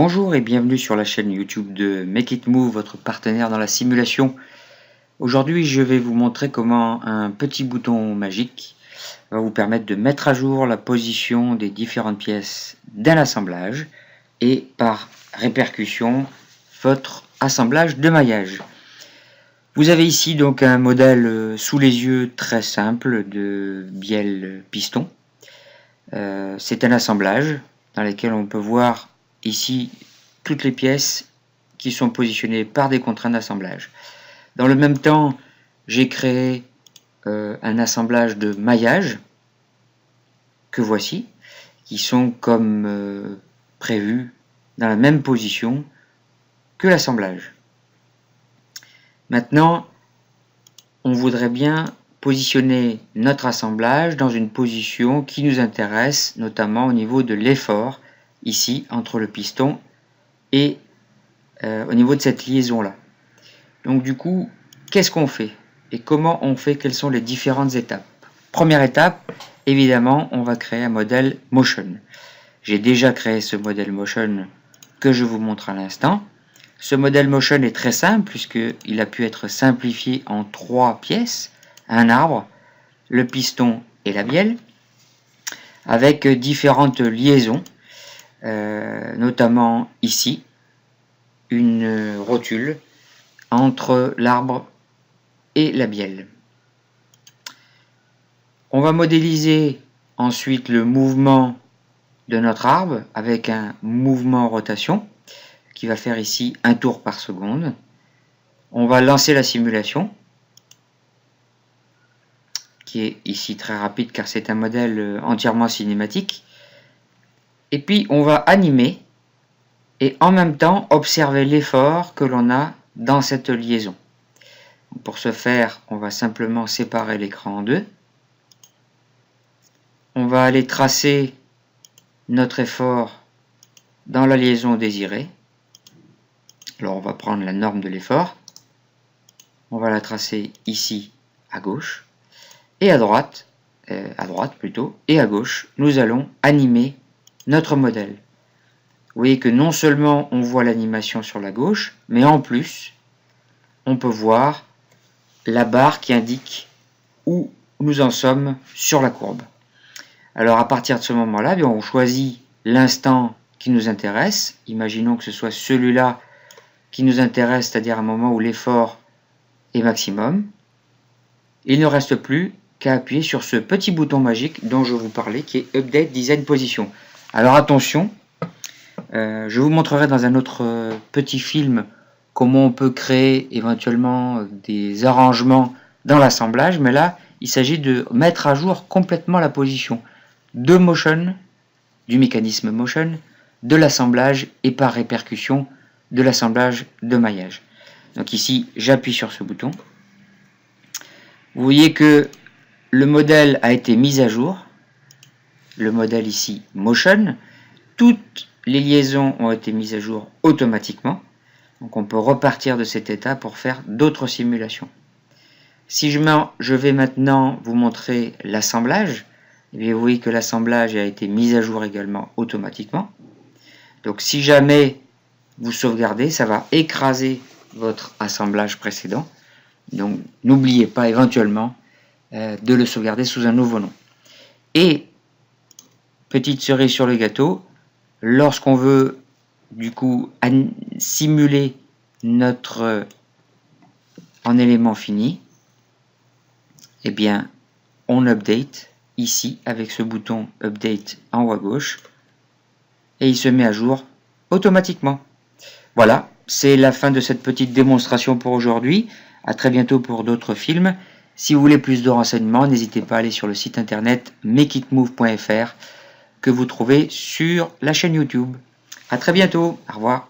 Bonjour et bienvenue sur la chaîne YouTube de Make It Move, votre partenaire dans la simulation. Aujourd'hui, je vais vous montrer comment un petit bouton magique va vous permettre de mettre à jour la position des différentes pièces d'un assemblage et par répercussion, votre assemblage de maillage. Vous avez ici donc un modèle sous les yeux très simple de bielle piston. C'est un assemblage dans lequel on peut voir ici toutes les pièces qui sont positionnées par des contraintes d'assemblage. Dans le même temps, j'ai créé un assemblage de maillage que voici, qui sont comme prévus dans la même position que l'assemblage. Maintenant, on voudrait bien positionner notre assemblage dans une position qui nous intéresse, notamment au niveau de l'effort, ici, entre le piston et au niveau de cette liaison-là. Donc du coup, qu'est-ce qu'on fait? Et comment on fait? Quelles sont les différentes étapes? Première étape, évidemment, on va créer un modèle Motion. J'ai déjà créé ce modèle Motion que je vous montre à l'instant. Ce modèle Motion est très simple puisqu'il a pu être simplifié en 3 pièces, un arbre, le piston et la bielle, avec différentes liaisons, notamment ici, une rotule entre l'arbre et la bielle. On va modéliser ensuite le mouvement de notre arbre avec un mouvement rotation qui va faire ici un tour par seconde. On va lancer la simulation qui est ici très rapide car c'est un modèle entièrement cinématique. Et puis on va animer et en même temps observer l'effort que l'on a dans cette liaison. Pour ce faire, on va simplement séparer l'écran en deux. On va aller tracer notre effort dans la liaison désirée. Alors on va prendre la norme de l'effort. On va la tracer ici à gauche. Et à droite plutôt, et à gauche, nous allons animer notre modèle. Vous voyez que non seulement on voit l'animation sur la gauche, mais en plus, on peut voir la barre qui indique où nous en sommes sur la courbe. Alors à partir de ce moment-là, on choisit l'instant qui nous intéresse. Imaginons que ce soit celui-là qui nous intéresse, c'est-à-dire un moment où l'effort est maximum. Il ne reste plus qu'à appuyer sur ce petit bouton magique dont je vous parlais, qui est Update Design Position. Alors attention, je vous montrerai dans un autre petit film comment on peut créer éventuellement des arrangements dans l'assemblage, mais là, il s'agit de mettre à jour complètement la position de Motion, du mécanisme Motion, de l'assemblage et par répercussion de l'assemblage de maillage. Donc ici, j'appuie sur ce bouton. Vous voyez que le modèle a été mis à jour. Le modèle ici, Motion. Toutes les liaisons ont été mises à jour automatiquement. Donc on peut repartir de cet état pour faire d'autres simulations. Si je vais maintenant vous montrer l'assemblage, vous voyez que l'assemblage a été mis à jour également automatiquement. Donc si jamais vous sauvegardez, ça va écraser votre assemblage précédent. Donc n'oubliez pas éventuellement de le sauvegarder sous un nouveau nom. Et petite cerise sur le gâteau, lorsqu'on veut du coup simuler notre en élément fini, eh bien on update ici avec ce bouton update en haut à gauche et il se met à jour automatiquement. Voilà, c'est la fin de cette petite démonstration pour aujourd'hui. À très bientôt pour d'autres films. Si vous voulez plus de renseignements, n'hésitez pas à aller sur le site internet makeitmove.fr que vous trouvez sur la chaîne YouTube. À très bientôt, au revoir.